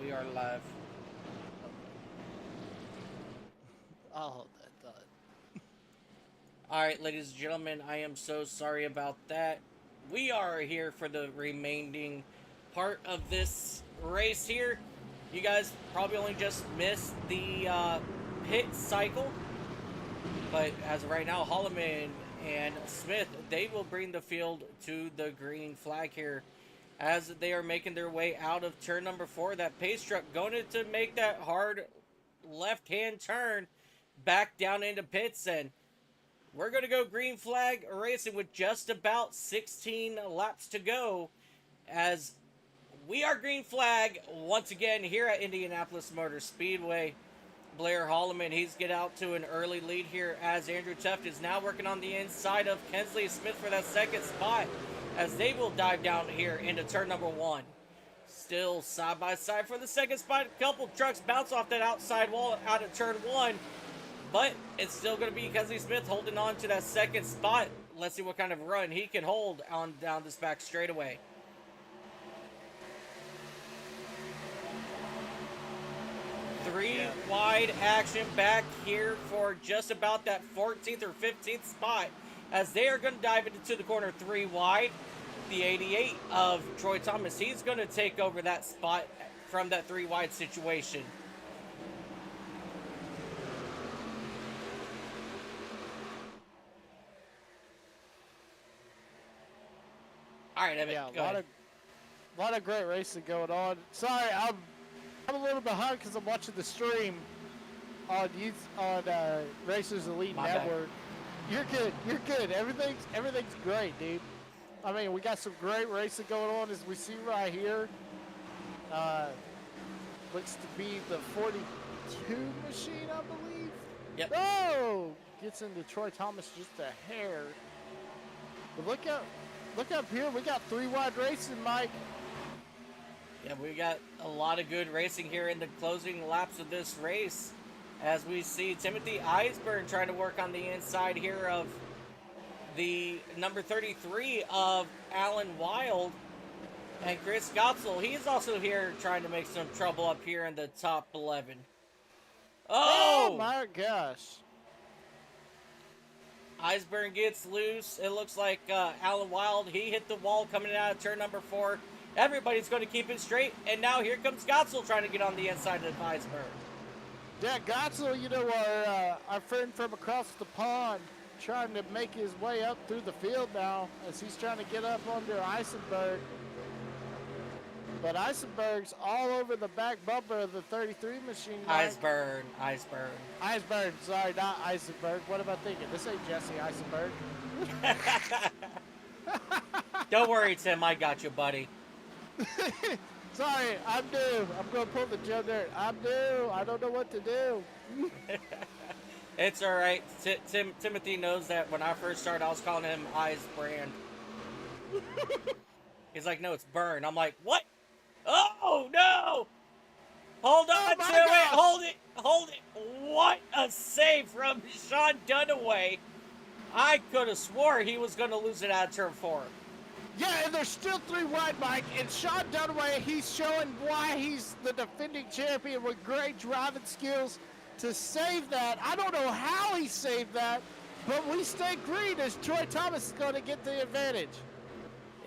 We are live. Oh, that thought. Alright, ladies and gentlemen, I am so sorry about that. We are here for the remaining part of this race here. You guys probably only just missed the pit cycle, but as of right now, Holloman and Smith, they will bring the field to the green flag here as they are making their way out of turn number 4. That pace truck going to make that hard left-hand turn back down into pits, and we're going to go green flag racing with just about 16 laps to go as we are green flag once again here at Indianapolis Motor Speedway. Blair Holloman, he's get out to an early lead here as Andrew Tuft is now working on the inside of Kensley Smith for that second spot as they will dive down here into turn number 1. Still side by side for the second spot. A couple trucks bounce off that outside wall out of turn 1. But it's still going to be Kensley Smith holding on to that second spot. Let's see what kind of run he can hold on down this back straightaway. Three wide action back here for just about that 14th or 15th spot as they are going to dive into the corner 3 wide. The 88 of Troy Thomas, he's going to take over that spot from that 3 wide situation. All right, Evan, Yeah, go ahead. a lot of great racing going on. Sorry, I'm a little behind because I'm watching the stream on Racers Elite My bad. Network. You're good. You're good. Everything's great, dude. I mean, we got some great racing going on as we see right here. Looks to be the 42 machine, I believe. Yep. Oh, gets into Troy Thomas just a hair. But look up here. We got 3 wide racing, Mike. Yeah, we got a lot of good racing here in the closing laps of this race as we see Timothy Eisburn trying to work on the inside here of the number 33 of Alan Wild. And Chris Gotzel, he's also here trying to make some trouble up here in the top 11. Oh Oh! my gosh. Eisburn gets loose. It looks like Alan Wild, he hit the wall coming out of turn number 4. Everybody's going to keep it straight. And now here comes Gotzel trying to get on the inside of Eisburn. Yeah, Gotzel, you know, our friend from across the pond, trying to make his way up through the field now as he's trying to get up under Eisenberg. But Eisenberg's all over the back bumper of the 33 machine. Eisburn. Eisenberg, sorry, not Eisenberg. What am I thinking? This ain't Jesse Eisenberg. Don't worry, Tim. I got you, buddy. Sorry, I'm new. I'm going to pull the Joe Dirt. I'm new. I don't know what to do. It's all right. Timothy knows that when I first started, I was calling him Eyes Brand. He's like, no, it's Burn. I'm like, what? Oh, no! Hold on to it! Hold it! Hold it! What a save from Sean Dunaway. I could have swore he was going to lose it out of turn 4. Yeah, and there's still 3 wide, Mike. And Sean Dunaway, he's showing why he's the defending champion with great driving skills to save that. I don't know how he saved that, but we stay green as Troy Thomas is going to get the advantage.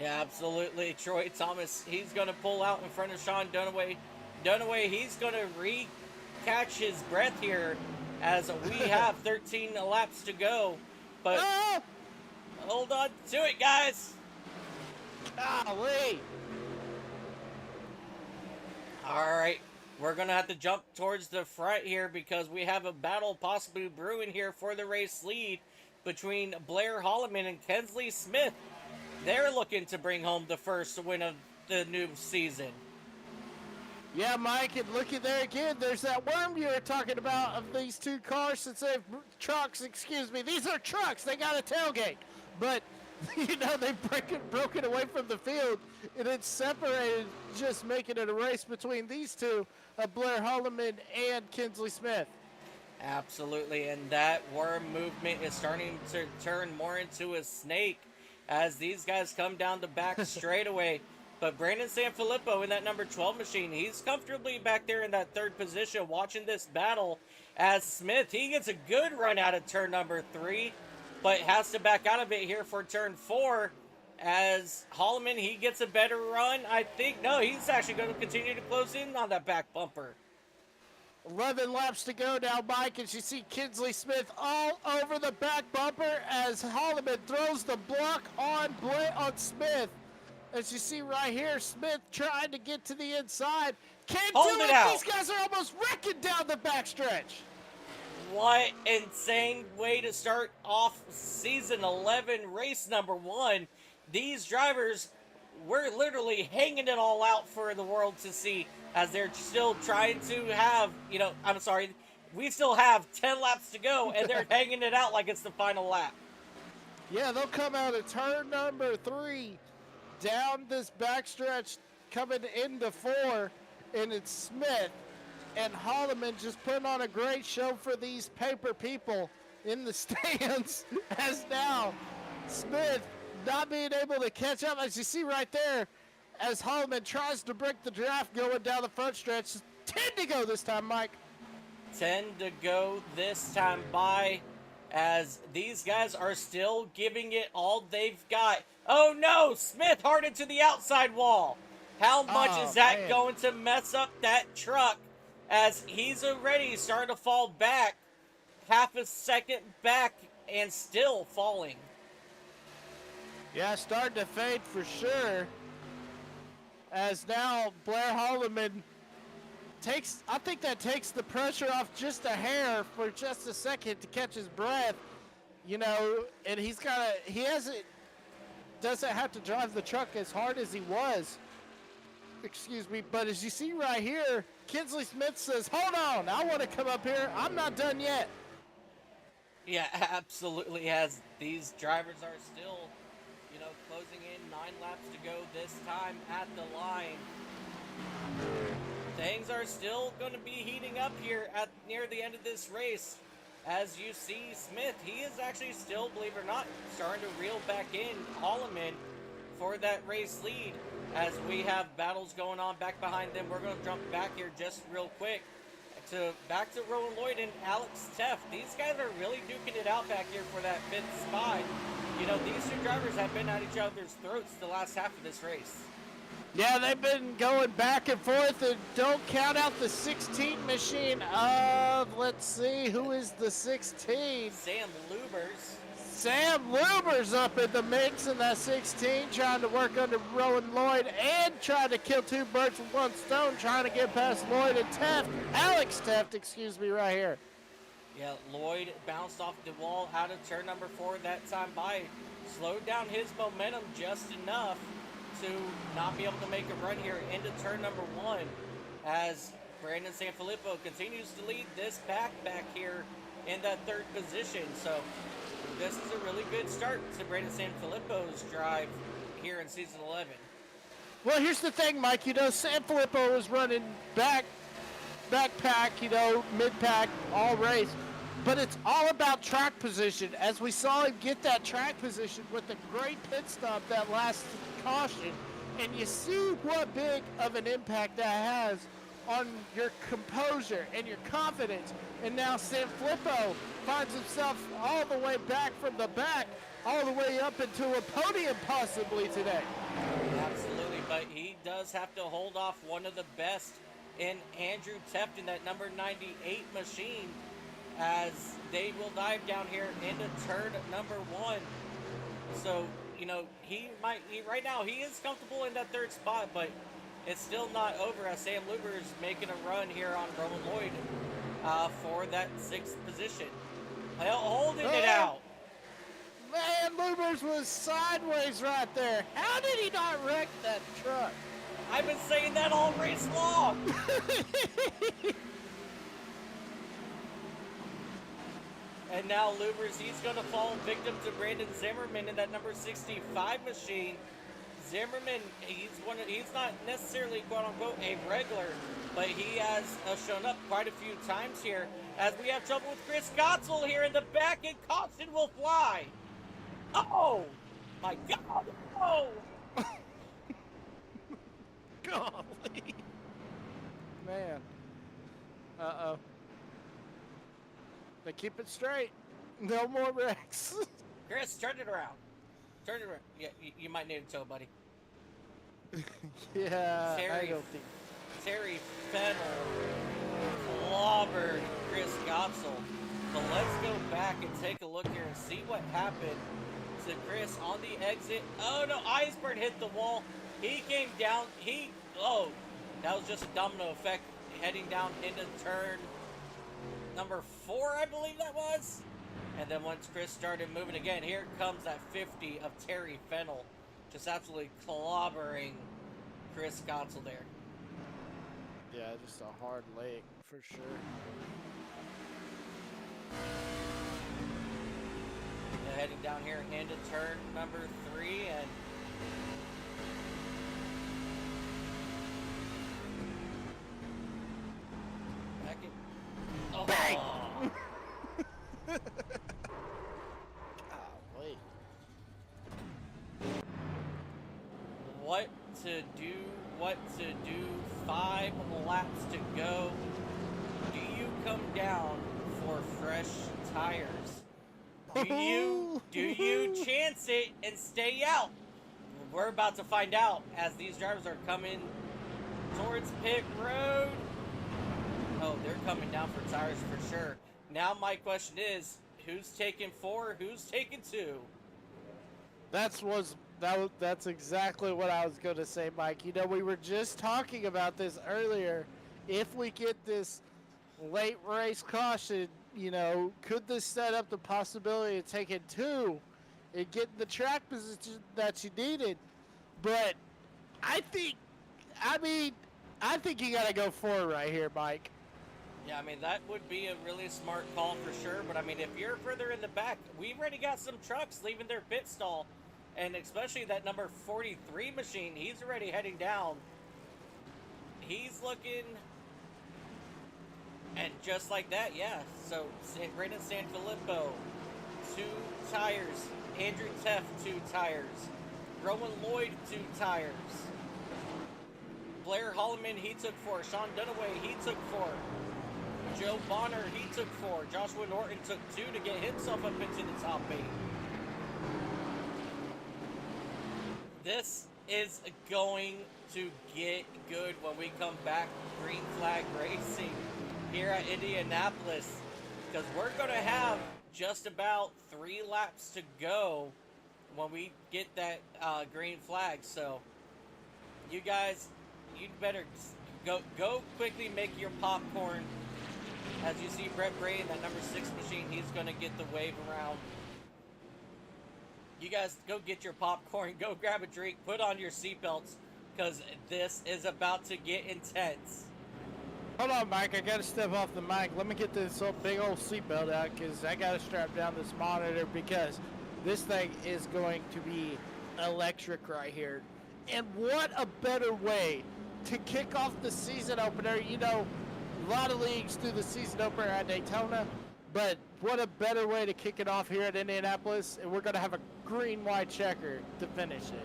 Yeah, absolutely. Troy Thomas, he's going to pull out in front of Sean Dunaway. Dunaway, he's going to catch his breath here as we have 13 laps to go. But hold on to it, guys. Golly. All right, we're going to have to jump towards the front here because we have a battle possibly brewing here for the race lead between Blair Holloman and Kensley Smith. They're looking to bring home the first win of the new season. Yeah, Mike, and looky there again. There's that worm you were talking about of these 2 cars since they've trucks. Excuse me. These are trucks. They got a tailgate. But, you know, they broken away from the field, and it's separated, just making it a race between these 2, Blair Holloman and Kinsley Smith. Absolutely, and that worm movement is starting to turn more into a snake as these guys come down the back straightaway. But Brandon Sanfilippo in that number 12 machine, he's comfortably back there in that third position watching this battle as Smith, he gets a good run out of turn number 3, but has to back out of it here for turn 4 as Holloman, he gets a better run. I think, no, he's actually going to continue to close in on that back bumper. 11 laps to go now, Mike, as you see Kinsley Smith all over the back bumper as Holloman throws the block on Smith. As you see right here, Smith trying to get to the inside. Can't Hold do it it. out. These guys are almost wrecking down the backstretch. What insane way to start off season 11, race number 1. These drivers were literally hanging it all out for the world to see as they're still trying to have, we still have 10 laps to go and they're hanging it out like it's the final lap. Yeah, they'll come out of turn number 3. Down this backstretch, coming into 4, and it's Smith and Holloman just putting on a great show for these paper people in the stands. As now Smith not being able to catch up, as you see right there, as Holloman tries to break the draft going down the front stretch. 10 to go this time, Mike. 10 to go this time by, as these guys are still giving it all they've got. Oh no, Smith hard into the outside wall. How much is that going to mess up that truck as he's already starting to fall back, half a second back and still falling. Yeah, starting to fade for sure. As now Blair Holloman I think that takes the pressure off just a hair for just a second to catch his breath. And doesn't have to drive the truck as hard as he was. Excuse me, but as you see right here, Kinsley Smith says, hold on, I want to come up here. I'm not done yet. Yeah, absolutely, as these drivers are still, closing in 9 laps to go this time at the line. Things are still going to be heating up here near the end of this race. As you see Smith, he is actually still, believe it or not, starting to reel back in Holloman for that race lead. As we have battles going on back behind them, we're going to jump back here just real quick back to Rowan Lloyd and Alex Teff. These guys are really duking it out back here for that 5th spot. These two drivers have been at each other's throats the last half of this race. Yeah, they've been going back and forth, and don't count out the 16 machine of, let's see, who is the 16? Sam Lubers. Sam Lubers up in the mix in that 16, trying to work under Rowan Lloyd and trying to kill 2 birds with 1 stone, trying to get past Lloyd and Taft. Alex Taft, excuse me, right here. Yeah, Lloyd bounced off the wall out of turn number 4 that time by. Slowed down his momentum just enough to not be able to make a run here into turn number 1 as Brandon Sanfilippo continues to lead this back here in that 3rd position. So this is a really good start to Brandon Sanfilippo's drive here in season 11. Well, here's the thing, Mike. Sanfilippo was running backpack, mid-pack, all race. But it's all about track position. As we saw him get that track position with a great pit stop that last caution. And you see what big of an impact that has on your composure and your confidence. And now Sanfilippo finds himself all the way back from the back, all the way up into a podium possibly today. Absolutely, but he does have to hold off one of the best in Andrew Teft in that number 98 machine as they will dive down here into turn number 1. So, right now he is comfortable in that 3rd spot, but it's still not over as Sam Luber is making a run here on Rowan Lloyd for that 6th position. Holding it out. Man, Lubers was sideways right there. How did he not wreck that truck? I've been saying that all race long. And now Lubers, he's going to fall victim to Brandon Zimmerman in that number 65 machine. Zimmerman, he's not necessarily quote-unquote a regular, but he has shown up quite a few times here as we have trouble with Chris Gotzel here in the back, and caution will fly. Oh, my God. Oh. Golly. Man. Uh-oh. They keep it straight. No more wrecks. Chris, turn it around. Turn it around. Yeah, you might need a tow, buddy. Yeah, I don't think. Terry Fennell clobbered Chris Gotzel. But let's go back and take a look here and see what happened to Chris on the exit. Oh no, Iceberg hit the wall. He came down. That was just a domino effect heading down into turn number 4, I believe that was. And then once Chris started moving again, here comes that 50 of Terry Fennell. Just absolutely clobbering Chris Gotzel there. Yeah, just a hard leg for sure. Heading down here into turn number 3 and back it. Oh. Bang! Golly. What to do? 5 laps to go. Do you come down for fresh tires? Do you chance it and stay out? We're about to find out as these drivers are coming towards pit road. Oh, they're coming down for tires for sure. Now my question is, who's taking 4? Who's taking 2? That's exactly what I was going to say, Mike. You know, we were just talking about this earlier. If we get this late race caution, you know, could this set up the possibility of taking 2 and getting the track position that you needed? But I think you got to go 4 right here, Mike. Yeah, I mean, that would be a really smart call for sure. But, I mean, if you're further in the back, we've already got some trucks leaving their pit stall. And especially that number 43 machine, he's already heading down. He's looking... And just like that, yeah. So, Brandon Sanfilippo, 2 tires. Andrew Teff, 2 tires. Rowan Lloyd, 2 tires. Blair Holloman, he took 4. Sean Dunaway, he took 4. Joe Bonner, he took 4. Joshua Norton took 2 to get himself up into the top 8. This is going to get good when we come back. Green flag racing here at Indianapolis, because we're going to have just about 3 laps to go when we get that green flag. So you guys, you'd better go quickly make your popcorn. As you see Brett Bray in that number 6 machine, he's going to get the wave around. You guys go get your popcorn, go grab a drink, put on your seatbelts, because this is about to get intense. Hold on, Mike. I got to step off the mic. Let me get this big old seatbelt out, because I got to strap down this monitor, because this thing is going to be electric right here. And what a better way to kick off the season opener. You know, a lot of leagues do the season opener at Daytona, but what a better way to kick it off here at Indianapolis. And we're going to have a green-white-checkered to finish it.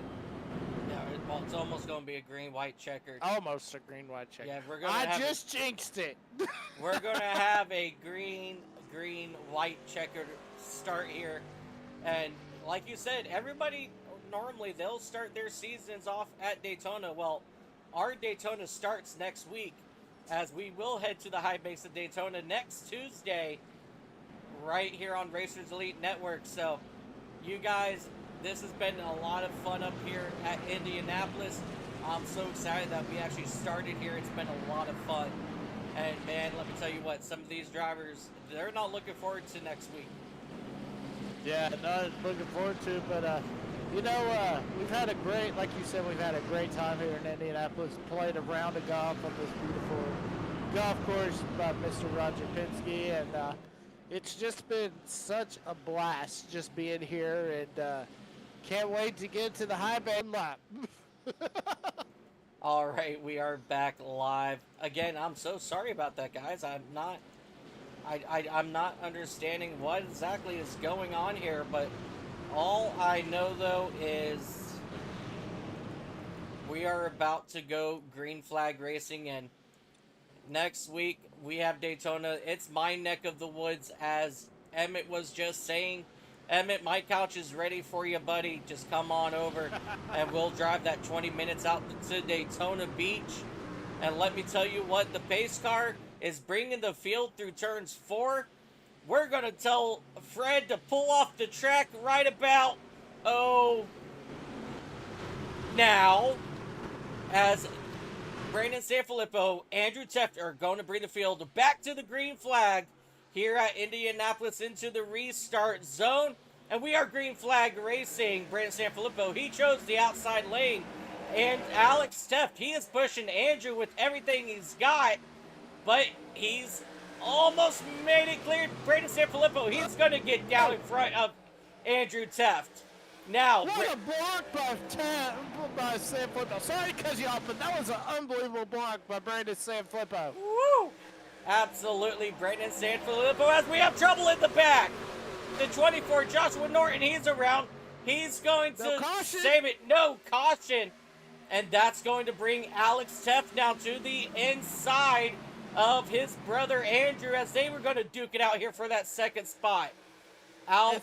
Yeah, well, it's almost going to be a green-white-checkered. Almost a green-white-checkered. Yeah, we're gonna I just jinxed it. We're going to have a green-white-checkered start here. And like you said, everybody, normally they'll start their seasons off at Daytona. Well, our Daytona starts next week, as we will head to the High Banks of Daytona next Tuesday, right here on Racers Elite Network. So, you guys, this has been a lot of fun up here at Indianapolis. I'm so excited that we actually started here. It's been a lot of fun. And, man, let me tell you what, some of these drivers, they're not looking forward to next week. Yeah, not looking forward to it, but, you know, we've had a great, like you said, we've had a great time here in Indianapolis. Played a round of golf on this beautiful golf course by Mr. Roger Penske, and it's just been such a blast just being here, and can't wait to get to the high band lap. All right, we are back live. Again, I'm so sorry about that, guys. I'm not understanding what exactly is going on here, but all I know, though, is we are about to go green flag racing, and next week we have Daytona. It's my neck of the woods, as Emmett was just saying. Emmett, my couch is ready for you, buddy. Just come on over and we'll drive that 20 minutes out to Daytona Beach. And let me tell you what, the pace car is bringing the field through turns 4. We're going to tell Fred to pull off the track right about, now, as Brandon Sanfilippo, Andrew Teft are going to bring the field back to the green flag here at Indianapolis into the restart zone. And we are green flag racing. Brandon Sanfilippo, he chose the outside lane. And Alex Teft, he is pushing Andrew with everything he's got. But he's almost made it clear. Brandon Sanfilippo, he's going to get down in front of Andrew Teft. Now, what a block by Sanfilippo. Sorry to cut you off, but that was an unbelievable block by Brandon Sanfilippo. Woo! Absolutely, Brandon Sanfilippo, as we have trouble in the back. The 24, Joshua Norton, he's around. He's going to save it. No caution. And that's going to bring Alex Teft now to the inside of his brother Andrew, as they were going to duke it out here for that second spot. Out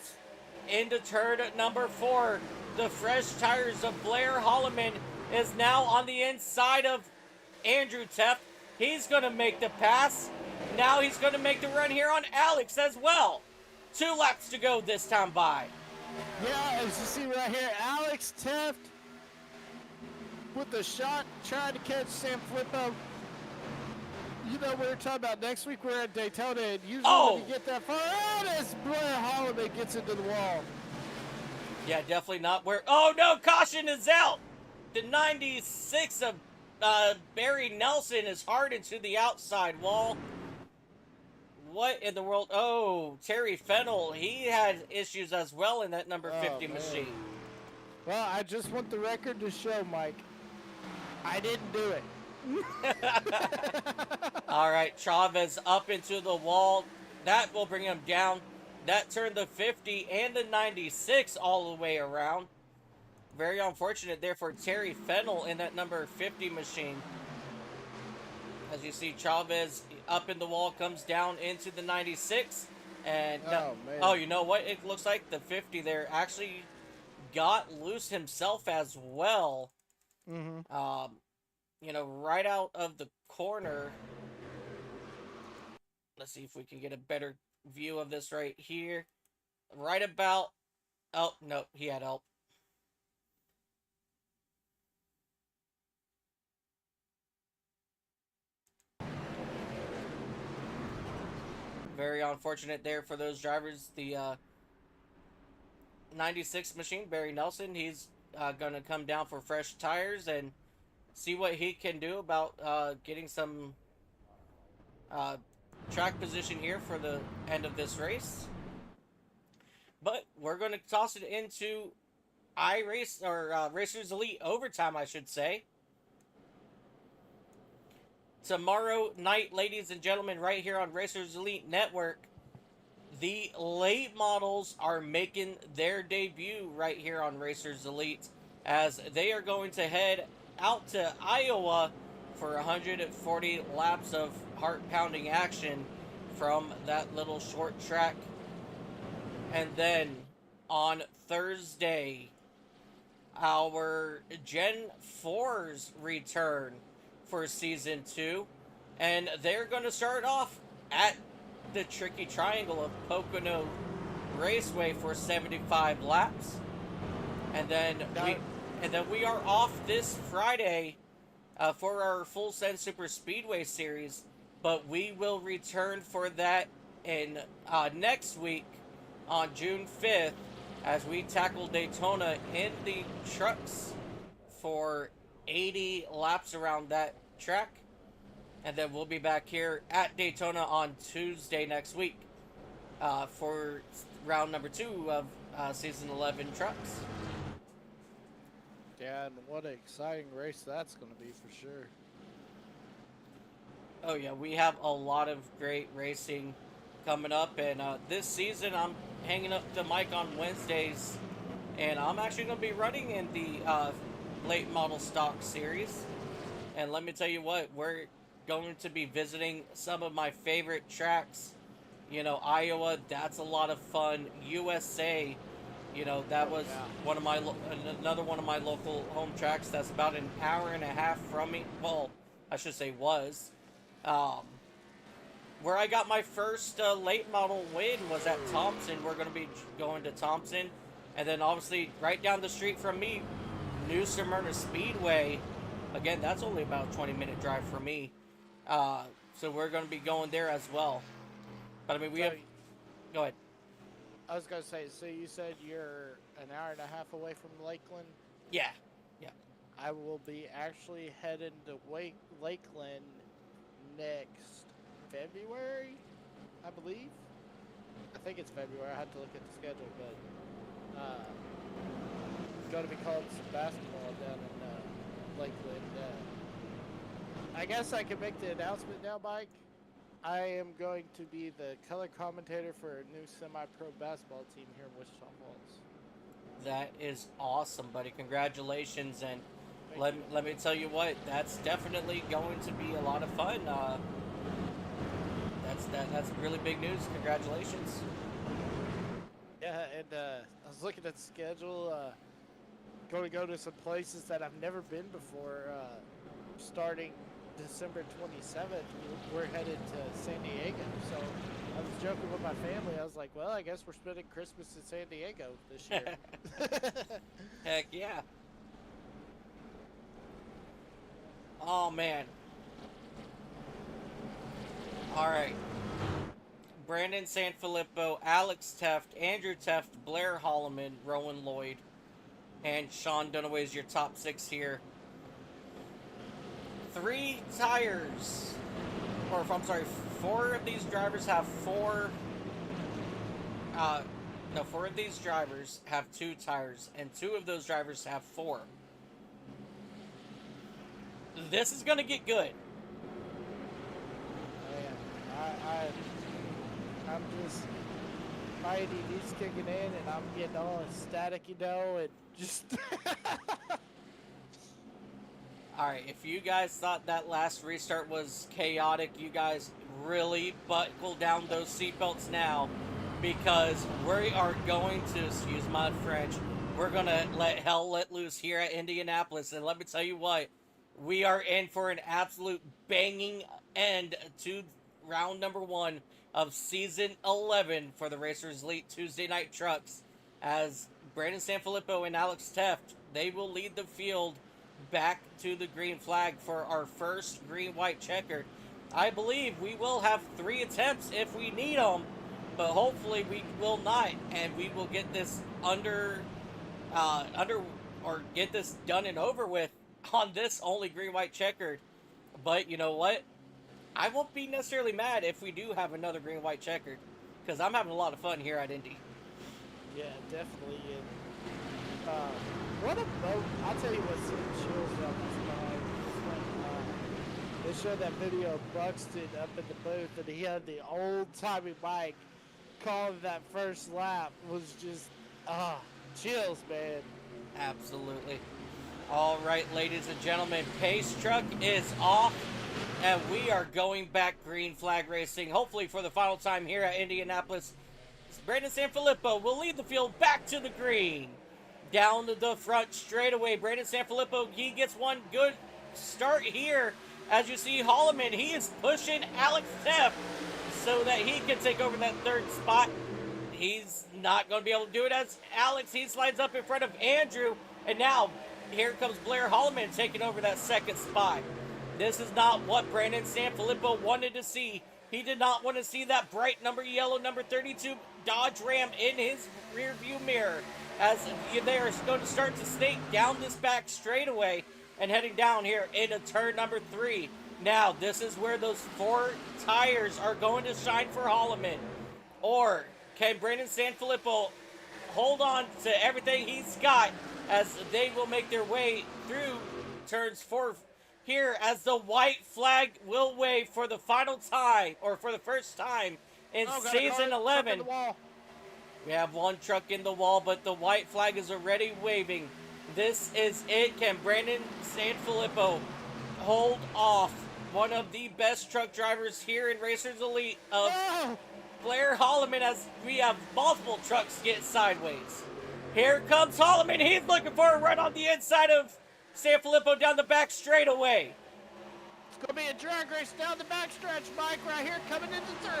into turn number 4. The fresh tires of Blair Holloman is now on the inside of Andrew Teft. He's going to make the pass. Now he's going to make the run here on Alex as well. 2 laps to go this time by. Yeah, as you see right here, Alex Teft with the shot trying to catch Sanfilippo. You know, we were talking about next week we're at Daytona, and usually when you get that far out, as Blair Holloman gets into the wall. Yeah, definitely not where. Oh no, caution is out. The 96 of Barry Nelson is hard into the outside wall. What in the world? Oh, Terry Fennell, he had issues as well in that number 50 machine. Well, I just want the record to show, Mike, I didn't do it. All right, Chavez up into the wall. That will bring him down. That turned the 50 and the 96 all the way around. Very unfortunate there for Terry Fennell in that number 50 machine. As you see, Chavez up in the wall, comes down into the 96. And you know what? It looks like the 50 there actually got loose himself as well. Mm-hmm. You know, right out of the corner. Let's see if we can get a better view of this right here. Right about... Oh, no, he had help. Very unfortunate there for those drivers. The 96 machine, Barry Nelson, he's going to come down for fresh tires and see what he can do about getting some track position here for the end of this race. But we're going to toss it into Racers Elite Overtime, I should say. Tomorrow night, ladies and gentlemen, right here on Racers Elite Network, the late models are making their debut right here on Racers Elite, as they are going to head out to Iowa for 140 laps of heart-pounding action from that little short track. And then on Thursday, our Gen 4s return for Season 2. And they're going to start off at the Tricky Triangle of Pocono Raceway for 75 laps. And then we are off this Friday for our Full Send Super Speedway series. But we will return for that in next week on June 5th as we tackle Daytona in the trucks for 80 laps around that track. And then we'll be back here at Daytona on Tuesday next week for round number 2 of Season 11 trucks. Yeah, and what an exciting race that's going to be for sure. Oh yeah, we have a lot of great racing coming up, and this season I'm hanging up the mic on Wednesdays, and I'm actually going to be running in the late model stock series. And let me tell you what, we're going to be visiting some of my favorite tracks. You know, Iowa, that's a lot of fun. USA, you know, that Oh was yeah. one of my another one of my local home tracks. That's about an hour and a half from me. Well, I should say was. Um, where I got my first late model win was at Thompson. We're going to be going to Thompson. And then obviously right down the street from me, New Smyrna Speedway. Again, that's only about a 20-minute drive for me. So we're going to be going there as well. But I mean, we So have... Go ahead. I was gonna say, so you said you're an hour and a half away from Lakeland. Yeah. Yeah. I will be actually heading to Lakeland next February, I believe. I think it's February. I have to look at the schedule, but going to be calling some basketball down in Lakeland. I guess I can make the announcement now, Mike. I am going to be the color commentator for a new semi-pro basketball team here in Wichita Falls. That is awesome, buddy. Congratulations. And Thank you. let me tell you what, that's definitely going to be a lot of fun. That's really big news. Congratulations. Yeah, and I was looking at the schedule. Going to go to some places that I've never been before. Starting December 27th, we're headed to San Diego. So I was joking with my family. I was like, well, I guess we're spending Christmas in San Diego this year. Heck yeah. Oh, man. All right. Brandon Sanfilippo, Alex Teft, Andrew Teft, Blair Holloman, Rowan Lloyd, and Sean Dunaway is your top 6 here. 3 tires, or if I'm sorry, 4 of these drivers have 4. No, 4 of these drivers have 2 tires, and 2 of those drivers have 4. This is gonna get good. Man, I'm just, my ADD's kicking in, and I'm getting all ecstatic, you know, and just. Alright, if you guys thought that last restart was chaotic, you guys really buckle down those seatbelts now, because we are going to, excuse my French, we're going to let hell let loose here at Indianapolis. And let me tell you what, we are in for an absolute banging end to round number 1 of season 11 for the Racers Elite Tuesday Night Trucks, as Brandon Sanfilippo and Alex Teft, they will lead the field back to the green flag for our first green-white-checkered. I believe we will have 3 attempts if we need them, but hopefully we will not, and we will get this or get this done and over with on this only green-white-checkered. But you know what? I won't be necessarily mad if we do have another green-white-checkered, because I'm having a lot of fun here at Indy. Yeah, definitely. And, what a boat. I'll tell you what sent chills down my spine. They showed that video of Buxton up in the booth, and he had the old-timey mic calling that first lap. Was just, chills, man. Absolutely. All right, ladies and gentlemen, Pace Truck is off, and we are going back green flag racing, hopefully for the final time here at Indianapolis. Brandon Sanfilippo will lead the field back to the green. Down to the front straightaway, Brandon Sanfilippo, he gets one good start here. As you see, Holloman, he is pushing Alex Teft so that he can take over that 3rd spot. He's not going to be able to do it as Alex, he slides up in front of Andrew. And now, here comes Blair Holloman taking over that 2nd spot. This is not what Brandon Sanfilippo wanted to see. He did not want to see that bright yellow number 32 Dodge Ram in his rear view mirror, as they are going to start to snake down this back straightaway and heading down here into turn number 3. Now, this is where those 4 tires are going to shine for Holloman. Or can Brandon Sanfilippo hold on to everything he's got as they will make their way through turns 4 here, as the white flag will wave for the final time, or for the first time in season 11. We have 1 truck in the wall, but the white flag is already waving. This is it. Can Brandon Sanfilippo hold off one of the best truck drivers here in Racers Elite of No! Blair Holloman, as we have multiple trucks get sideways? Here comes Holloman. He's looking for a run on the inside of Sanfilippo down the back straightaway. It's going to be a drag race down the backstretch, Mike, right here, coming into 3.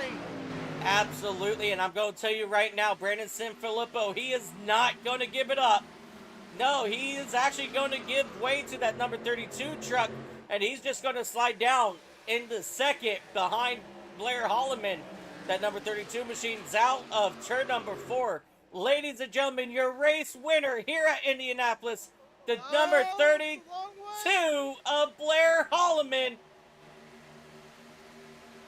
Absolutely, and I'm going to tell you right now, Brandon Sanfilippo, he is not going to give it up. No, he is actually going to give way to that number 32 truck, and he's just going to slide down into second behind Blair Holloman. That number 32 machine's out of turn number 4. Ladies and gentlemen, your race winner here at Indianapolis, the number 32 of Blair Holloman.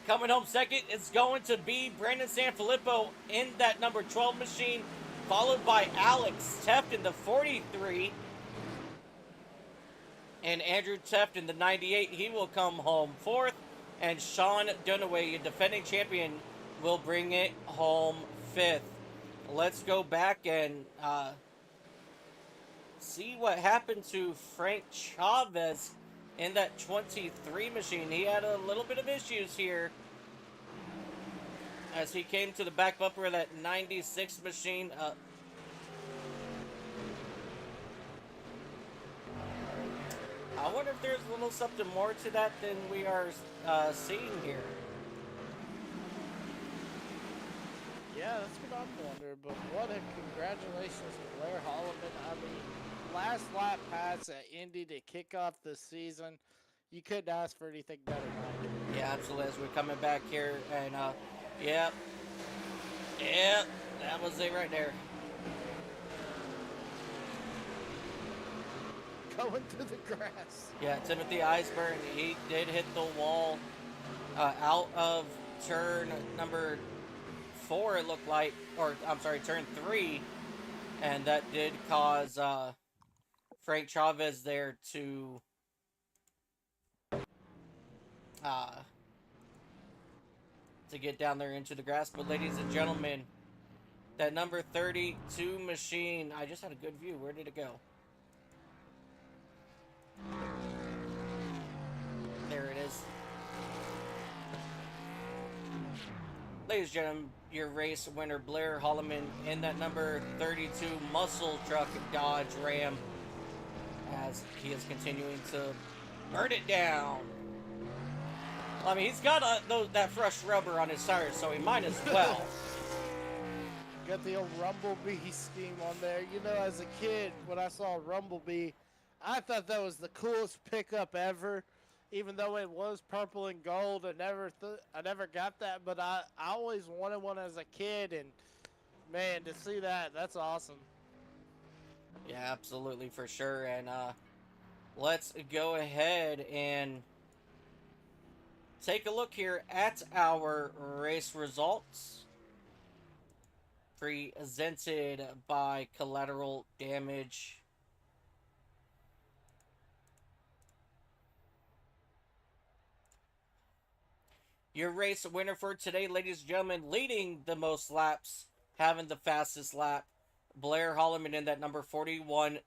Coming home second is going to be Brandon Sanfilippo in that number 12 machine, followed by Alex Teft in the 43. And Andrew Teft in the 98. He will come home fourth. And Sean Dunaway, your defending champion, will bring it home fifth. Let's go back and see what happened to Frank Chavez in that 23 machine. He had a little bit of issues here as he came to the back bumper of that 96 machine. I wonder if there's a little something more to that than we are seeing here. Yeah, that's what I'm wondering, but what a congratulations to Blair Holloman. I mean, last lap pass at Indy to kick off the season. You couldn't ask for anything better, Mike. Yeah, absolutely. As we're coming back here, and yep, that was it right there. Going through the grass. Yeah, Timothy Iceburn, he did hit the wall out of turn number 4, it looked like, or I'm sorry, turn 3, and that did cause Frank Chavez there to get down there into the grass. But ladies and gentlemen, that number 32 machine, I just had a good view. Where did it go? There it is. Ladies and gentlemen, your race winner, Blair Holloman, in that number 32 muscle truck Dodge Ram, as he is continuing to burn it down. I mean, he's got that fresh rubber on his tires, so he might as well. Got the old Rumblebee scheme on there. You know, as a kid, when I saw Rumblebee, I thought that was the coolest pickup ever. Even though it was purple and gold, I never got that, but I always wanted one as a kid, and man, to see that, that's awesome. Yeah, absolutely, for sure. And let's go ahead and take a look here at our race results, presented by Collateral Damage. Your race winner for today, ladies and gentlemen, leading the most laps, having the fastest lap, Blair Holloman in that number 41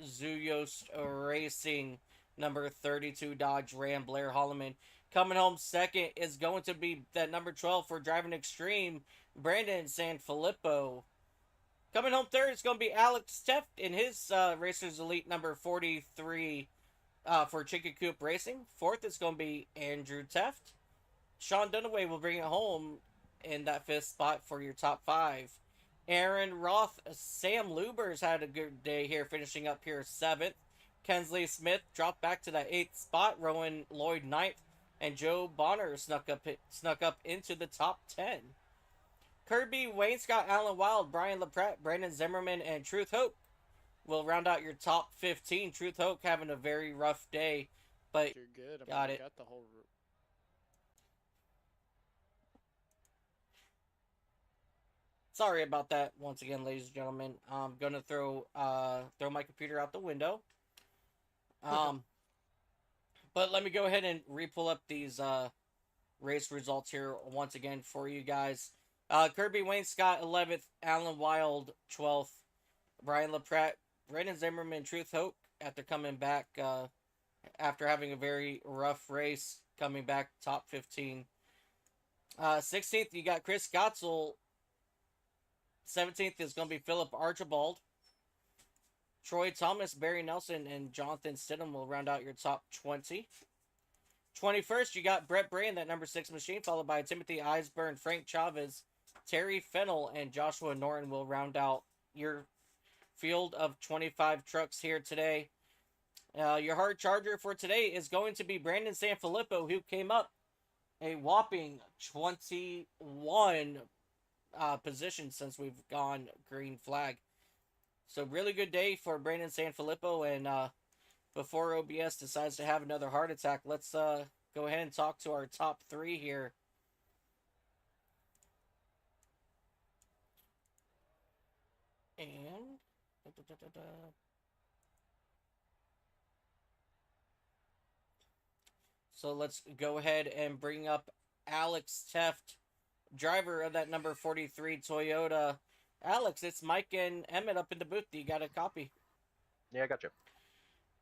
Zuyos Racing, number 32 Dodge Ram, Blair Holloman. Coming home second is going to be that number 12 for Driving Extreme, Brandon Sanfilippo. Coming home third is going to be Alex Teft in his Racers Elite number 43 for Chicken Coop Racing. Fourth is going to be Andrew Teft. Sean Dunaway will bring it home in that 5th spot for your top 5. Aaron Roth, Sam Lubers had a good day here, finishing up here 7th. Kensley Smith dropped back to that 8th spot. Rowan Lloyd 9th. And Joe Bonner snuck up into the top 10. Kirby, Wayne Scott, Alan Wild, Brian LaPrette, Brandon Zimmerman, and Truth Hope will round out your top 15. Truth Hope having a very rough day, but You're good. I got it. Got the whole. Sorry about that. Once again, ladies and gentlemen, I'm gonna throw my computer out the window. But let me go ahead and re-pull up these race results here once again for you guys. Kirby Wayne Scott 11th, Alan Wild 12th, Brian LaPrette Brandon Zimmerman, Truth Hope, after coming back after having a very rough race, coming back top 15. 16th, you got Chris Gotzel. 17th is going to be Philip Archibald. Troy Thomas, Barry Nelson, and Jonathan Stidham will round out your top 20. 21st, you got Brett Bray in that number 6 machine, followed by Timothy Eisburn, Frank Chavez, Terry Fennell, and Joshua Norton will round out your field of 25 trucks here today. Your hard charger for today is going to be Brandon Sanfilippo, who came up a whopping 21 positions since we've gone green flag. So really good day for Brandon Sanfilippo, and before OBS decides to have another heart attack, let's go ahead and talk to our top 3 here. And so let's go ahead and bring up Alex Teft, driver of that number 43 Toyota. Alex, it's Mike and Emmett up in the booth. Do you got a copy? Yeah, I got you.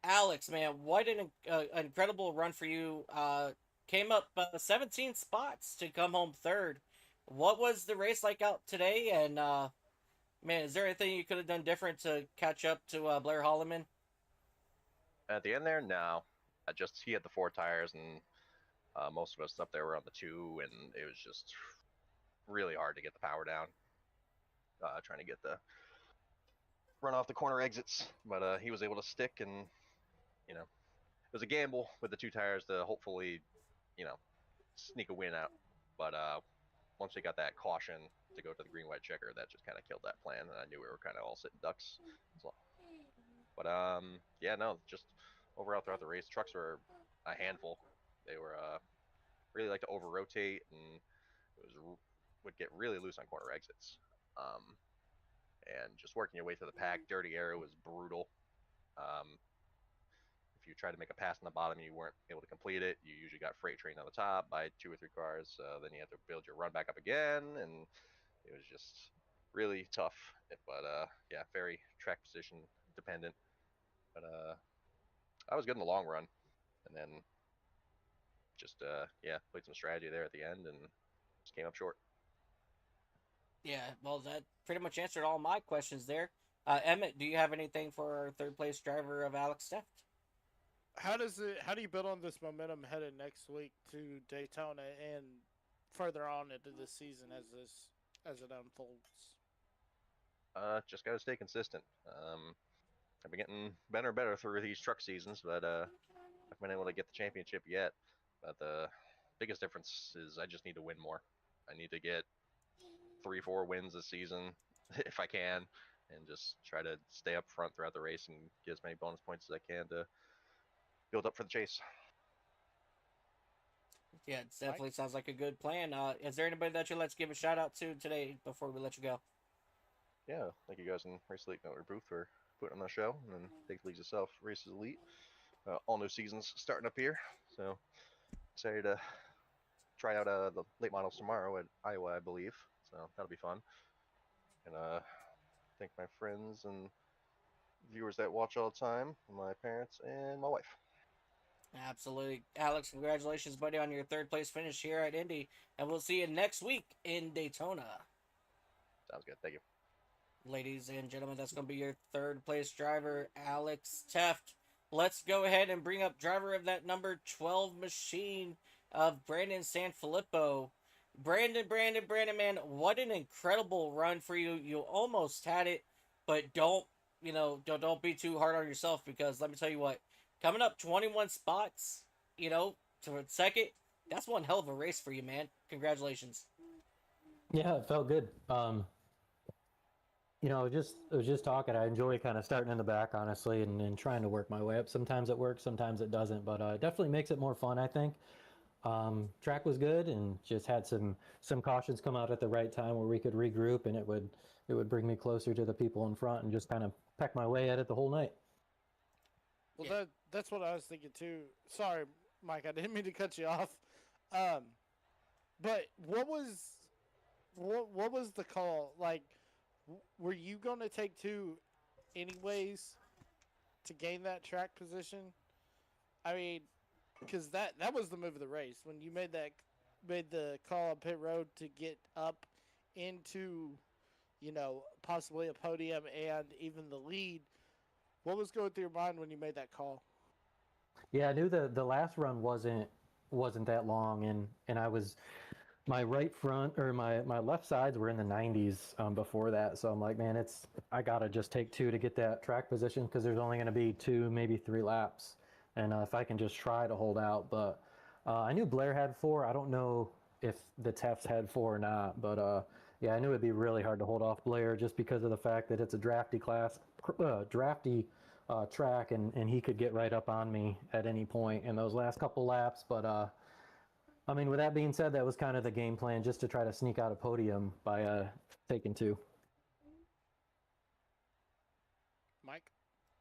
Alex, man, what an incredible run for you. Came up 17 spots to come home third. What was the race like out today? And, man, is there anything you could have done different to catch up to Blair Holloman? At the end there, no. He had the 4 tires, and most of us up there were on the 2, and it was just really hard to get the power down. Trying to get the run off the corner exits, but he was able to stick, and it was a gamble with the 2 tires to hopefully, sneak a win out. But once we got that caution to go to the Green-White-Checker, that just kind of killed that plan, and I knew we were kind of all sitting ducks. But yeah, no, just overall throughout the race, trucks were a handful. They were really like to over rotate, and would get really loose on corner exits. And just working your way through the pack, Dirty Arrow was brutal. If you tried to make a pass on the bottom and you weren't able to complete it, you usually got freight trained on the top by 2 or 3 cars. Then you had to build your run back up again, and it was just really tough. But yeah, very track position dependent. But I was good in the long run, and then just yeah, played some strategy there at the end and just came up short. Yeah, well, that pretty much answered all my questions there. Emmett, do you have anything for our third place driver of Alex Teft? How do you build on this momentum headed next week to Daytona and further on into the season as it unfolds? Just gotta stay consistent. I've been getting better and better through these truck seasons, but I haven't been able to get the championship yet. But the biggest difference is I just need to win more. I need to get 3-4 wins this season if I can, and just try to stay up front throughout the race and get as many bonus points as I can to build up for the chase. Yeah, it definitely sounds like a good plan. Is there anybody that you'd like to give a shout out to today before we let you go? Yeah, thank you guys in Race Elite Network booth for putting on the show, and then thank the leagues itself, Races Elite. All new seasons starting up here, so excited to try out the late models tomorrow at Iowa, I believe. So that'll be fun. And thank my friends and viewers that watch all the time, my parents and my wife. Absolutely. Alex, congratulations, buddy, on your third place finish here at Indy. And we'll see you next week in Daytona. Sounds good. Thank you. Ladies and gentlemen, that's going to be your third place driver, Alex Teft. Let's go ahead and bring up driver of that number 12 machine of Brandon Sanfilippo. Brandon, man, what an incredible run for you. You almost had it, but don't be too hard on yourself, because let me tell you what, coming up 21 spots, to second, that's one hell of a race for you, man. Congratulations. Yeah, it felt good. I was just talking. I enjoy kind of starting in the back, honestly, and trying to work my way up. Sometimes it works, sometimes it doesn't, but it definitely makes it more fun, I think. Track was good, and just had some cautions come out at the right time where we could regroup, and it would bring me closer to the people in front, and just kind of peck my way at it the whole night. Well, yeah. That's what I was thinking too. Sorry, Mike, I didn't mean to cut you off. But what was the call? Like, were you going to take 2 anyways to gain that track position. I mean, because that was the move of the race when you made the call on pit road to get up into possibly a podium and even the lead. What was going through your mind when you made that call? Yeah, I knew the last run wasn't that long, and I was my right front or my left sides were in the 90s before that. So I'm like, man, I gotta just take two to get that track position because there's only going to be two, maybe three laps, and if I can just try to hold out. But I knew Blair had four. I don't know if the Tefts had four or not, but yeah, I knew it'd be really hard to hold off Blair just because of the fact that it's a drafty track, and he could get right up on me at any point in those last couple laps. But I mean, with that being said, that was kind of the game plan, just to try to sneak out a podium by taking two. Mike?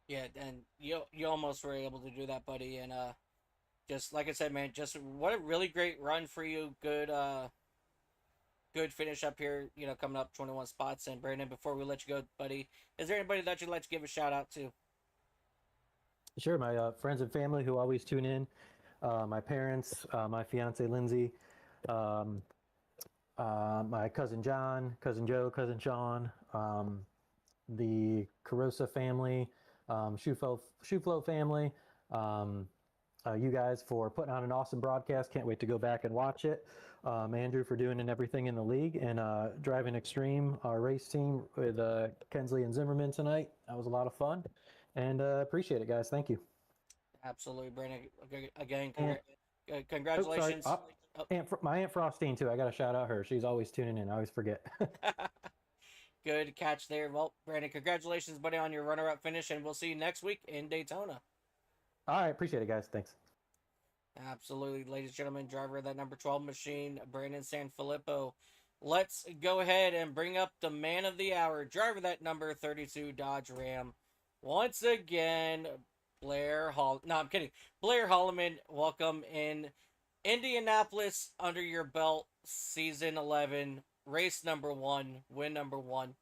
Yeah, and you almost were able to do that, buddy. And just like I said, man, just what a really great run for you. Good finish up here. Coming up 21 spots. And Brandon, before we let you go, buddy, is there anybody that you'd like to give a shout out to? Sure, my friends and family who always tune in, my parents, my fiance Lindsay, um, my cousin John, cousin Joe, cousin Sean, the Carosa family, Shoeflow family, you guys for putting on an awesome broadcast. Can't wait to go back and watch it. Andrew for doing everything in the league, and Driving Extreme, our race team with Kensley and Zimmerman tonight. That was a lot of fun, and appreciate it, guys. Thank you. Absolutely, Brandon. Again, And, congratulations. Oh, sorry. My Aunt Frostine, too. I got to shout out her. She's always tuning in. I always forget. Good catch there. Well, Brandon, congratulations, buddy, on your runner-up finish, and we'll see you next week in Daytona. All right. Appreciate it, guys. Thanks. Absolutely, ladies and gentlemen, driver of that number 12 machine, Brandon Sanfilippo. Let's go ahead and bring up the man of the hour, driver of that number 32 Dodge Ram. Once again, Blair Hall. No, I'm kidding. Blair Holloman, welcome in Indianapolis under your belt, season 11, race number 1, win number 1.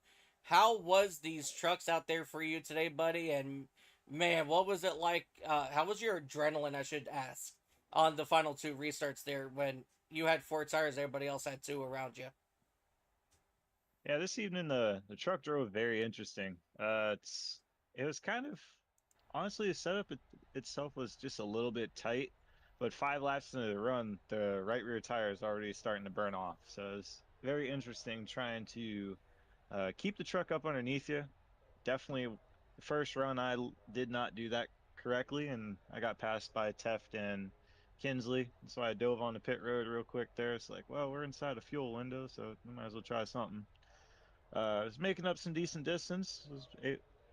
How was these trucks out there for you today, buddy? And man, what was it like? How was your adrenaline, I should ask, on the final two restarts there when you had four tires, everybody else had two around you? Yeah, this evening the truck drove very interesting. It was kind of honestly the itself was just a little bit tight, but 5 laps into the run, the right rear tire is already starting to burn off. So it's very interesting trying to keep the truck up underneath you. Definitely, the first run did not do that correctly, and I got passed by Teft and Kinsley. So I dove on the pit road real quick there. It's like, well, we're inside a fuel window, so we might as well try something. I was making up some decent distance.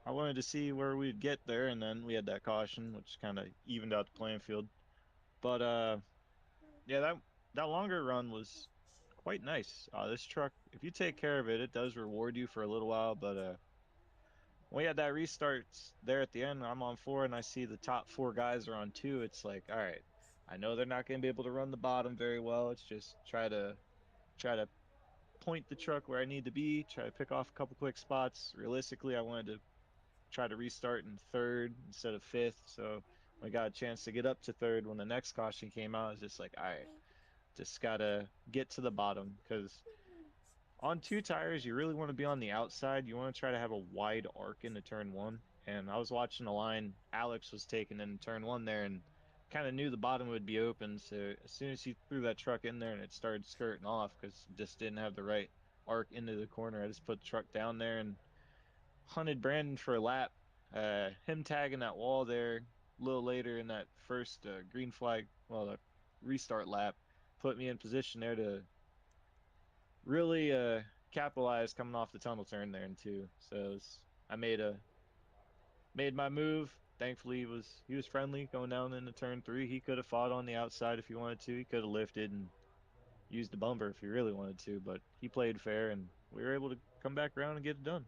I wanted to see where we'd get there, and then we had that caution, which kind of evened out the playing field. But yeah, that longer run was quite nice. This truck, if you take care of it, it does reward you for a little while. But when we had that restart there at the end, I'm on 4, and I see the top 4 guys are on 2. It's like, all right, I know they're not going to be able to run the bottom very well. It's just try to point the truck where I need to be, try to pick off a couple quick spots. Realistically, I wanted to try to restart in 3rd instead of 5th. So I got a chance to get up to 3rd when the next caution came out. It's just like, all right, just gotta get to the bottom, because on 2 tires, you really want to be on the outside. You want to try to have a wide arc into turn 1. And I was watching the line Alex was taking in turn 1 there, and kind of knew the bottom would be open. So as soon as he threw that truck in there and it started skirting off because it just didn't have the right arc into the corner, I just put the truck down there and hunted Brandon for a lap. Him tagging that wall there a little later in that first green flag, well, the restart lap, put me in position there to really capitalize coming off the tunnel turn there in 2. So I made my move. Thankfully, he was friendly going down into turn 3. He could have fought on the outside if he wanted to. He could have lifted and used the bumper if he really wanted to, but he played fair, and we were able to come back around and get it done.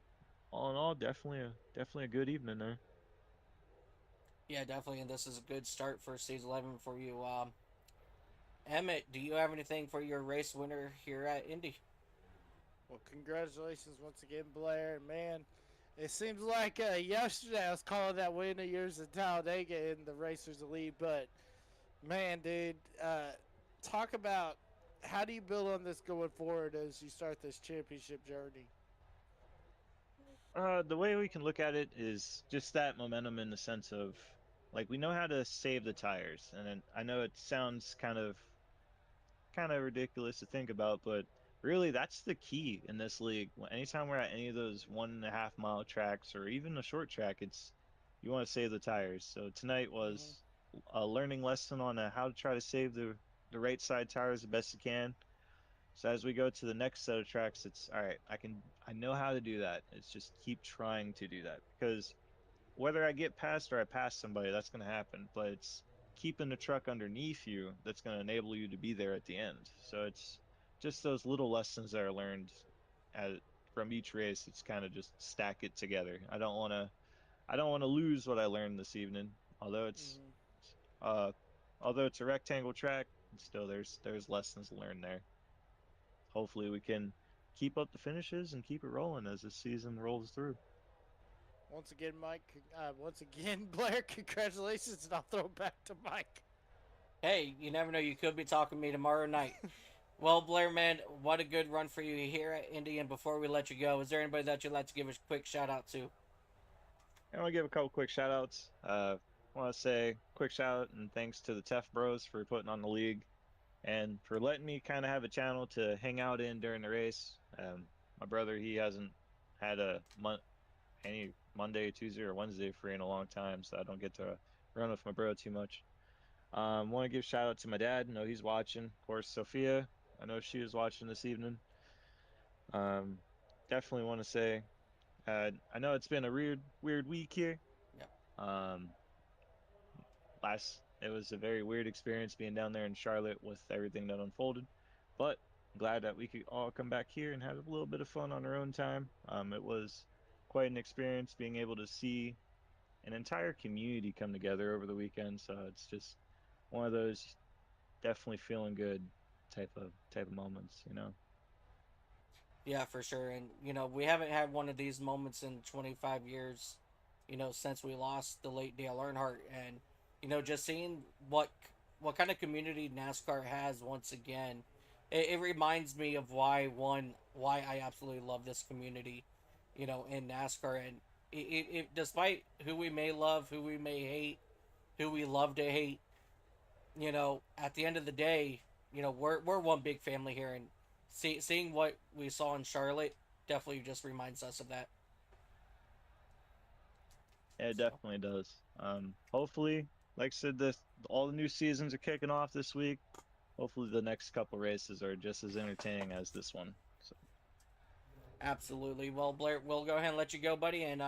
All in all, definitely a good evening there. Yeah, definitely, and this is a good start for season 11 for you. Emmett, do you have anything for your race winner here at Indy? Well, congratulations once again, Blair. Man, It seems like yesterday I was calling that win of yours in Talladega in the Racers Elite, but man, dude, talk about how do you build on this going forward as you start this championship journey? The way we can look at it is just that momentum in the sense of like we know how to save the tires, and then I know it sounds kind of ridiculous to think about, but really that's the key in this league. Anytime we're at any of those 1.5 mile tracks or even a short track, it's you want to save the tires. So tonight Hmm. was a learning lesson on how to try to save the right side tires the best you can. So as we go to the next set of tracks, it's all right. I know how to do that. It's just keep trying to do that because whether I get past or I pass somebody, that's going to happen. But it's keeping the truck underneath you that's going to enable you to be there at the end. So it's just those little lessons that are learned at, from each race. It's kind of just stack it together. I don't want to lose what I learned this evening. Although it's Hmm. uh although it's a rectangle track, still there's lessons learned there. Hopefully we can keep up the finishes and keep it rolling as the season rolls through. Once again, Mike. Once again, Blair. Congratulations, and I'll throw it back to Mike. Hey, you never know. You could be talking to me tomorrow night. Well, Blair, man, what a good run for you here at Indy. And before we let you go, is there anybody that you'd like to give a quick shout out to? I want to give a couple quick shout outs. I want to say quick shout out and thanks to the Tef Bros for putting on the league and for letting me kind of have a channel to hang out in during the race. My brother, he hasn't had any Monday, Tuesday, or Wednesday free in a long time, so I don't get to run with my bro too much. Want to give shout out to my dad. I know he's watching. Of course, Sophia. I know she was watching this evening. Um, Definitely want to say I know it's been a weird week here. Yep. Um, it was a very weird experience being down there in Charlotte with everything that unfolded, but I'm glad that we could all come back here and have a little bit of fun on our own time. It was quite an experience being able to see an entire community come together over the weekend. So it's just one of those definitely feeling good type of moments, you know. Yeah, for sure. And, we haven't had one of these moments in 25 years, since we lost the late Dale Earnhardt. And, just seeing what kind of community NASCAR has once again, it reminds me of why I absolutely love this community, in NASCAR. And despite who we may love, who we may hate, who we love to hate, at the end of the day, we're one big family here, and seeing what we saw in Charlotte definitely just reminds us of that. Yeah, it So, definitely does. Hopefully, like I said, this all the new seasons are kicking off this week. Hopefully, the next couple races are just as entertaining as this one. So, absolutely. Well, Blair, we'll go ahead and let you go, buddy, and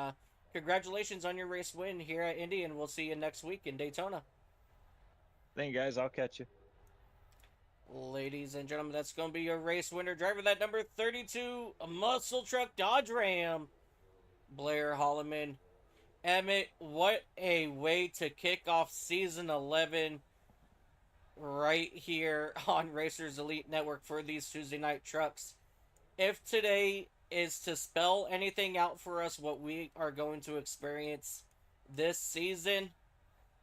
congratulations on your race win here at Indy, and we'll see you next week in Daytona. thank you guys. I'll catch you. Ladies and gentlemen, that's going to be your race winner, driver that number 32 muscle truck Dodge Ram, Blair Holloman. Emmett, what a way to kick off season 11 right here on Racers Elite Network for these Tuesday night trucks. If today is to spell anything out for us, what we are going to experience this season,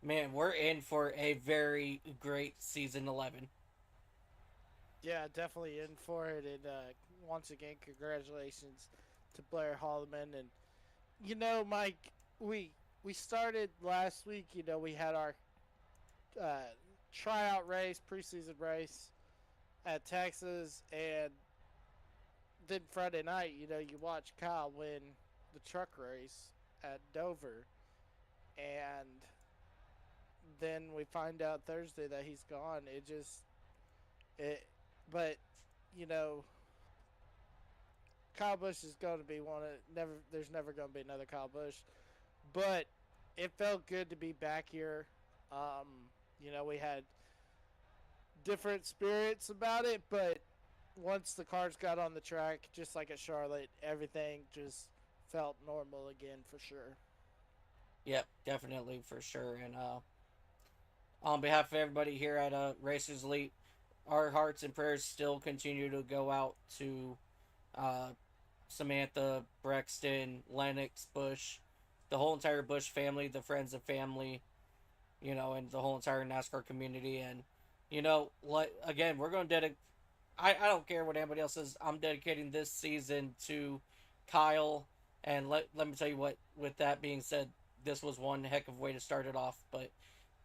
man, we're in for a very great season 11. Yeah, definitely in for it. And once again, congratulations to Blair Holloman. And Mike, we started last week. We had our uh, tryout race, preseason race at Texas, and then Friday night, you watch Kyle win the truck race at Dover, and then we find out Thursday that he's gone. It, but you know, Kyle Busch is going to be one of never. There's never going to be another Kyle Busch, but it felt good to be back here. We had different spirits about it, but once the cars got on the track, just like at Charlotte, everything just felt normal again for sure. Yep, definitely for sure. And on behalf of everybody here at Racers Elite, our hearts and prayers still continue to go out to uh, Samantha, Brexton, Lennox, Bush, the whole entire Bush family, the friends and family, and the whole entire NASCAR community. And, again, we're going to dedicate. I don't care what anybody else says. I'm dedicating this season to Kyle. And let me tell you what, with that being said, this was one heck of a way to start it off. But,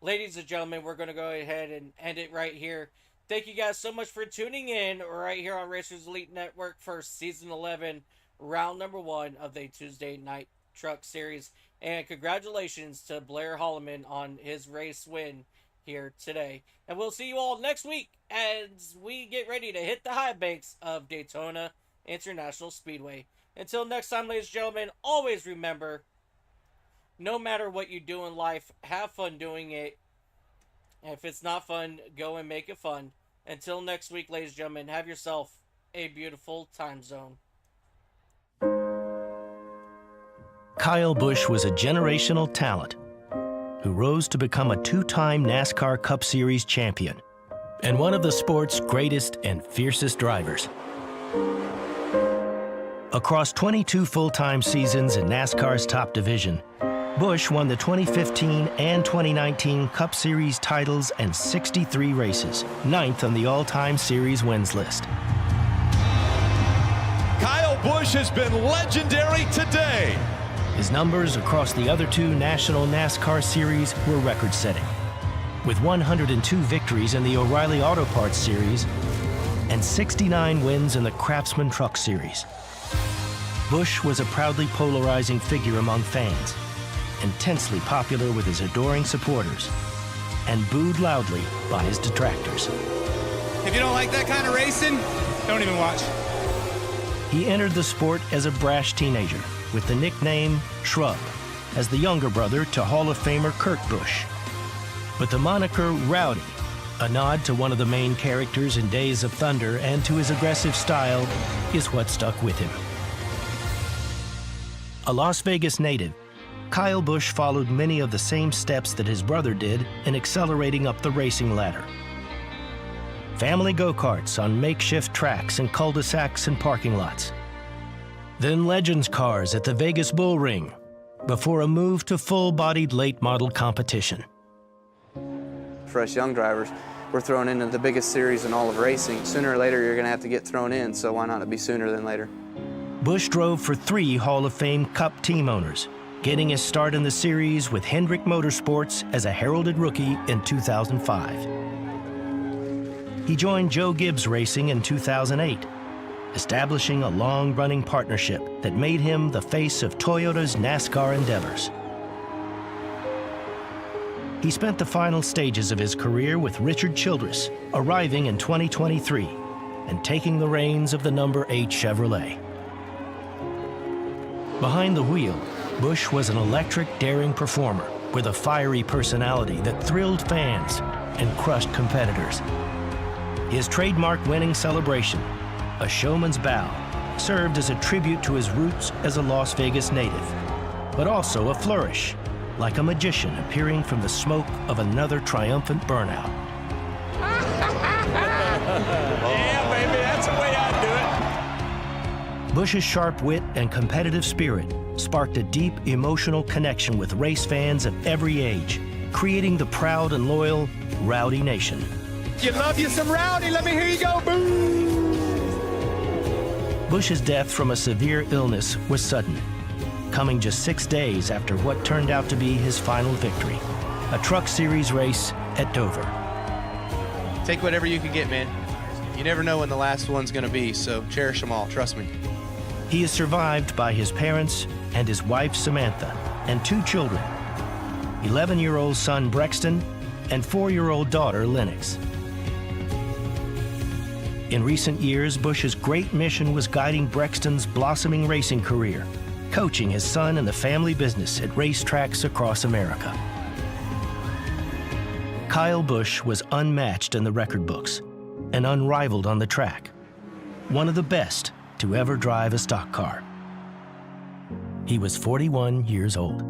ladies and gentlemen, we're going to go ahead and end it right here. Thank you guys so much for tuning in right here on Racers Elite Network for Season 11, Round Number 1 of the Tuesday Night Truck Series. And congratulations to Blair Holloman on his race win here today. And we'll see you all next week as we get ready to hit the high banks of Daytona International Speedway. Until next time, ladies and gentlemen, always remember, no matter what you do in life, have fun doing it. And if it's not fun, go and make it fun. Until next week, ladies and gentlemen, have yourself a beautiful time zone. Kyle Busch was a generational talent who rose to become a two-time NASCAR Cup Series champion and one of the sport's greatest and fiercest drivers. Across 22 full-time seasons in NASCAR's top division, Busch won the 2015 and 2019 Cup Series titles and 63 races, 9th on the all-time series wins list. Kyle Busch has been legendary today. His numbers across the other two national NASCAR series were record-setting, with 102 victories in the O'Reilly Auto Parts Series and 69 wins in the Craftsman Truck Series. Busch was a proudly polarizing figure among fans, intensely popular with his adoring supporters, and booed loudly by his detractors. If you don't like that kind of racing, don't even watch. He entered the sport as a brash teenager with the nickname Shrub, as the younger brother to Hall of Famer Kurt Busch. But the moniker Rowdy, a nod to one of the main characters in Days of Thunder and to his aggressive style, is what stuck with him. A Las Vegas native, Kyle Busch followed many of the same steps that his brother did in accelerating up the racing ladder. Family go-karts on makeshift tracks and cul-de-sacs and parking lots. Then Legends cars at the Vegas Bull Ring, before a move to full-bodied late-model competition. For us young drivers, we're thrown into the biggest series in all of racing. Sooner or later, you're going to have to get thrown in, so why not it be sooner than later? Busch drove for 3 Hall of Fame Cup team owners, getting his start in the series with Hendrick Motorsports as a heralded rookie in 2005. He joined Joe Gibbs Racing in 2008, establishing a long-running partnership that made him the face of Toyota's NASCAR endeavors. He spent the final stages of his career with Richard Childress, arriving in 2023 and taking the reins of the number 8 Chevrolet. Behind the wheel, Busch was an electric, daring performer with a fiery personality that thrilled fans and crushed competitors. His trademark winning celebration, a showman's bow, served as a tribute to his roots as a Las Vegas native, but also a flourish, like a magician appearing from the smoke of another triumphant burnout. Yeah, baby, that's the way I do it. Busch's sharp wit and competitive spirit sparked a deep emotional connection with race fans of every age, creating the proud and loyal Rowdy Nation. You love you some Rowdy, let me hear you go, boom! Busch's death from a severe illness was sudden, coming just 6 days after what turned out to be his final victory, a Truck Series race at Dover. Take whatever you can get, man. You never know when the last one's going to be, so cherish them all, trust me. He is survived by his parents and his wife Samantha and 2 children, 11-year-old son Brexton and 4-year-old daughter Lennox. In recent years, Busch's great mission was guiding Brexton's blossoming racing career, coaching his son in the family business at racetracks across America. Kyle Busch was unmatched in the record books and unrivaled on the track, one of the best to ever drive a stock car. He was 41 years old.